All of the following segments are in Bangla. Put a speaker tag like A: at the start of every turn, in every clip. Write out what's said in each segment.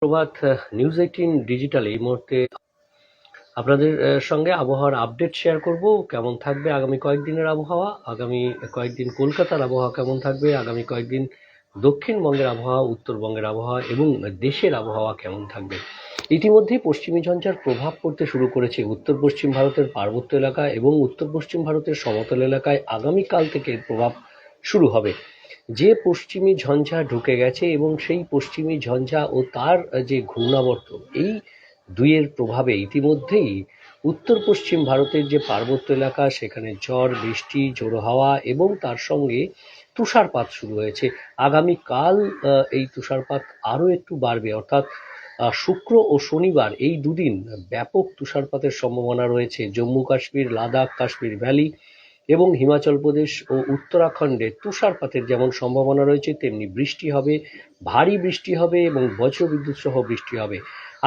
A: প্রভাত নিউজ 18 ডিজিটাল এই মুহূর্তে আপনাদের সঙ্গে আবহাওয়ার আপডেট শেয়ার করব। কেমন থাকবে আগামী কয়েকদিনের আবহাওয়া, আগামী কয়েকদিন কলকাতার আবহাওয়া কেমন থাকবে, আগামী কয়েকদিন দক্ষিণবঙ্গের আবহাওয়া, উত্তরবঙ্গের আবহাওয়া এবং দেশের আবহাওয়া কেমন থাকবে। ইতিমধ্যেই পশ্চিমী ঝঞ্ঝার প্রভাব পড়তে শুরু করেছে উত্তর পশ্চিম ভারতের পার্বত্য এলাকা এবং উত্তর পশ্চিম ভারতের সমতল এলাকায়। আগামীকাল থেকে এর প্রভাব শুরু হবে। যে পশ্চিমী ঝঞ্ঝা ঢুকে গেছে এবং সেই পশ্চিমী ঝঞ্ঝা ও তার যে ঘূর্ণাবর্ত, এই দুইয়ের প্রভাবে ইতিমধ্যেই উত্তর পশ্চিম ভারতের যে পার্বত্য এলাকা সেখানে ঝড় বৃষ্টি, ঝোড়ো হাওয়া এবং তার সঙ্গে তুষারপাত শুরু হয়েছে। আগামীকাল এই তুষারপাত আরও একটু বাড়বে, অর্থাৎ শুক্র ও শনিবার এই দুদিন ব্যাপক তুষারপাতের সম্ভাবনা রয়েছে। জম্মু কাশ্মীর, লাদাখ, কাশ্মীর ভ্যালি এবং হিমাচল প্রদেশ ও উত্তরাখণ্ডে তুষারপাতের যেমন সম্ভাবনা রয়েছে, তেমনি বৃষ্টি হবে, ভারী বৃষ্টি হবে এবং বজ্রবিদ্যুৎ সহ বৃষ্টি হবে।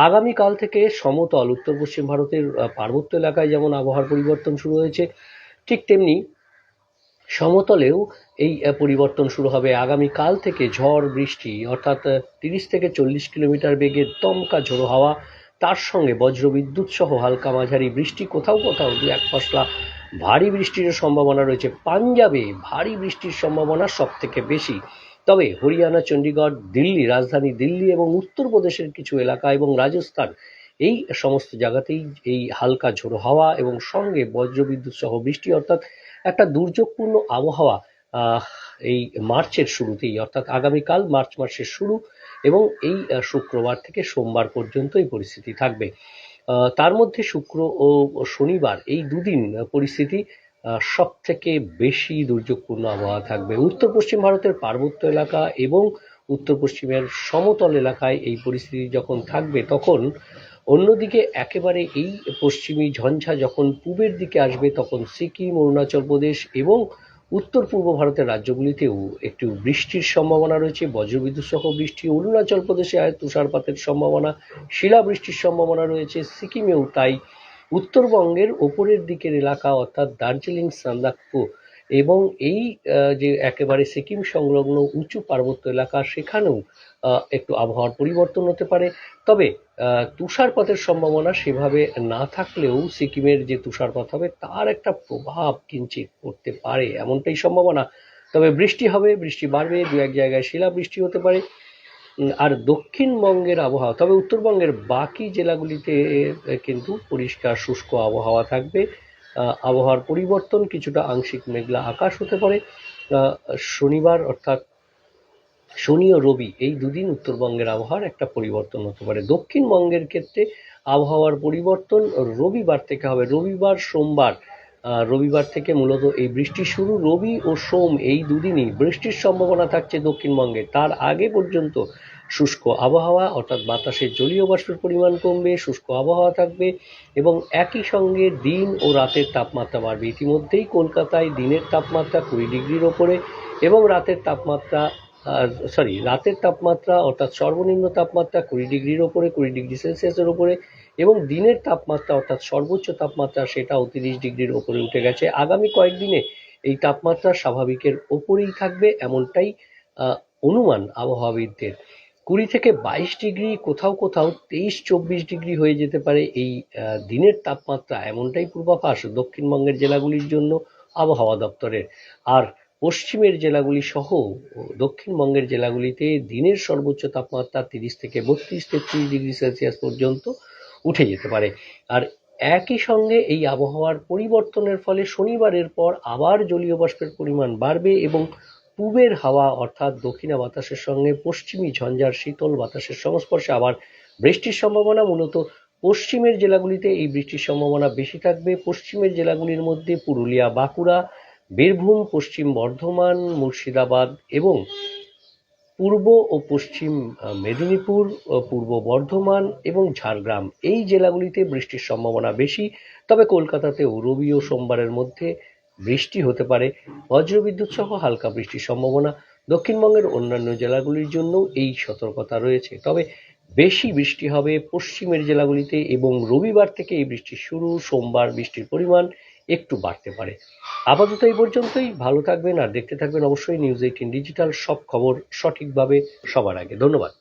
A: আগামীকাল থেকে সমতল উত্তর পশ্চিম ভারতের পার্বত্য এলাকায় যেমন আবহাওয়ার পরিবর্তন শুরু হয়েছে, ঠিক তেমনি সমতলেও এই পরিবর্তন শুরু হবে। আগামীকাল থেকে ঝড় বৃষ্টি, অর্থাৎ 30 থেকে 40 কিলোমিটার বেগে দমকা ঝোড়ো হাওয়া, তার সঙ্গে বজ্রবিদ্যুৎ সহ হালকা মাঝারি বৃষ্টি, কোথাও কোথাও 1 পশলা ভারী বৃষ্টির সম্ভাবনা রয়েছে। পাঞ্জাবে ভারী বৃষ্টির সম্ভাবনা সব থেকে বেশি। তবে হরিয়ানা, চণ্ডীগড়, দিল্লি, রাজধানী দিল্লি এবং উত্তরপ্রদেশের কিছু এলাকা এবং রাজস্থান, এই সমস্ত জায়গাতেই এই হালকা ঝোড়ো হাওয়া এবং সঙ্গে বজ্রবিদ্যুৎ সহ বৃষ্টি, অর্থাৎ একটা দুর্যোগপূর্ণ আবহাওয়া এই মার্চের শুরুতেই, অর্থাৎ আগামীকাল মার্চ মাসের শুরু এবং এই শুক্রবার থেকে সোমবার পর্যন্ত এই পরিস্থিতি থাকবে। তার মধ্যে শুক্র ও শনিবার এই দুদিন পরিস্থিতি সব থেকে বেশি দুর্যোগপূর্ণ আবহাওয়া থাকবে। উত্তর পশ্চিম ভারতের পার্বত্য এলাকা এবং উত্তর পশ্চিমের সমতল এলাকায় এই পরিস্থিতি যখন থাকবে, তখন অন্যদিকে একেবারে এই পশ্চিমী ঝঞ্ঝা যখন পূবের দিকে আসবে, তখন সিকিম, অরুণাচল প্রদেশ এবং উত্তর পূর্ব ভারতের রাজ্যগুলিতেও একটু বৃষ্টির সম্ভাবনা রয়েছে, বজ্রবিদ্যুৎ সহ বৃষ্টি। অরুণাচল প্রদেশে তুষারপাতের সম্ভাবনা, শিলাবৃষ্টির সম্ভাবনা রয়েছে, সিকিমেও তাই। উত্তরবঙ্গের ওপরের দিকের এলাকা অর্থাৎ দার্জিলিং, সান্দাকফু এবং এই যে একেবারে সিকিম সংলগ্ন উঁচু পার্বত্য এলাকা, সেখানেও একটু আবহাওয়ার পরিবর্তন হতে পারে। তবে তুষারপাতের সম্ভাবনা সেভাবে না থাকলেও সিকিমের যে তুষারপাত হবে তার একটা প্রভাব কিঞ্চিত পড়তে পারে, এমনটাই সম্ভাবনা। তবে বৃষ্টি হবে, বৃষ্টি বাড়বে, 2-1 জায়গায় শিলাবৃষ্টি হতে পারে। আর দক্ষিণবঙ্গের আবহাওয়া, তবে উত্তরবঙ্গের বাকি জেলাগুলিতে কিন্তু পরিষ্কার শুষ্ক আবহাওয়া থাকবে। আবহাওয়ার পরিবর্তন, কিছুটা আংশিক মেঘলা আকাশ হতে পারে। শনিবার অর্থাৎ শনি ও রবি এই দুদিন উত্তরবঙ্গের আবহাওয়ার একটা পরিবর্তন হতে পারে। দক্ষিণবঙ্গের ক্ষেত্রে আবহাওয়ার পরিবর্তন রবিবার থেকে হবে। রবিবার, সোমবার, রবিবার থেকে মূলত এই বৃষ্টি শুরু। রবি ও সোম এই দুদিনই বৃষ্টির সম্ভাবনা থাকছে দক্ষিণবঙ্গে। তার আগে পর্যন্ত শুষ্ক আবহাওয়া, অর্থাৎ বাতাসের জলীয় বাষ্পের পরিমাণ কমবে, শুষ্ক আবহাওয়া থাকবে এবং একই সঙ্গে দিন ও রাতের তাপমাত্রা বাড়বে। ইতিমধ্যেই কলকাতায় দিনের তাপমাত্রা 20 ডিগ্রির ওপরে এবং রাতের তাপমাত্রা অর্থাৎ সর্বনিম্ন তাপমাত্রা 20 ডিগ্রির ওপরে, 20 ডিগ্রি সেলসিয়াসের ওপরে, এবং দিনের তাপমাত্রা অর্থাৎ সর্বোচ্চ তাপমাত্রা সেটাও 30 ডিগ্রির ওপরে উঠে গেছে। আগামী কয়েকদিনে এই তাপমাত্রা স্বাভাবিকের ওপরেই থাকবে, এমনটাই অনুমান আবহাওয়াবিদদের। 20 থেকে 22 ডিগ্রি, কোথাও কোথাও 23-24 ডিগ্রি হয়ে যেতে পারে এই দিনের তাপমাত্রা, এমনটাই পূর্বাভাস দক্ষিণবঙ্গের জেলাগুলির জন্য আবহাওয়া দপ্তরের। আর পশ্চিমের জেলাগুলি সহ দক্ষিণবঙ্গের জেলাগুলিতে দিনের সর্বোচ্চ তাপমাত্রা 30 থেকে 32-33 ডিগ্রি সেলসিয়াস পর্যন্ত উঠে যেতে পারে। আর একই সঙ্গে এই আবহাওয়ার পরিবর্তনের ফলে শনিবারের পর আবার জলীয় বাষ্পের পরিমাণ বাড়বে এবং পূবের হাওয়া অর্থাৎ দক্ষিণা বাতাসের সঙ্গে পশ্চিমী ঝঞ্ঝার শীতল বাতাসের সংস্পর্শে আবার বৃষ্টির সম্ভাবনা। মূলত পশ্চিমের জেলাগুলিতে এই বৃষ্টির সম্ভাবনা বেশি থাকবে। পশ্চিমের জেলাগুলির মধ্যে পুরুলিয়া, বাঁকুড়া, বীরভূম, পশ্চিম বর্ধমান, মুর্শিদাবাদ এবং পূর্ব ও পশ্চিম মেদিনীপুর, পূর্ব বর্ধমান এবং ঝাড়গ্রাম এই জেলাগুলিতে বৃষ্টির সম্ভাবনা বেশি। তবে কলকাতাতেও রবি ও সোমবারের মধ্যে বৃষ্টি হতে পারে, বজ্রবিদ্যুৎ সহ হালকা বৃষ্টির সম্ভাবনা। দক্ষিণবঙ্গের অন্যান্য জেলাগুলির জন্য এই সতর্কতা রয়েছে। তবে বেশি বৃষ্টি হবে পশ্চিমের জেলাগুলিতে এবং রবিবার থেকে এই বৃষ্টির শুরু। সোমবার বৃষ্টির পরিমাণ একটু বাড়তে পারে। আপাতত এই পর্যন্তই। ভালো থাকবেন আর দেখতে থাকবেন অবশ্যই নিউজ 18 ডিজিটাল, সব খবর সঠিকভাবে সবার আগে। ধন্যবাদ।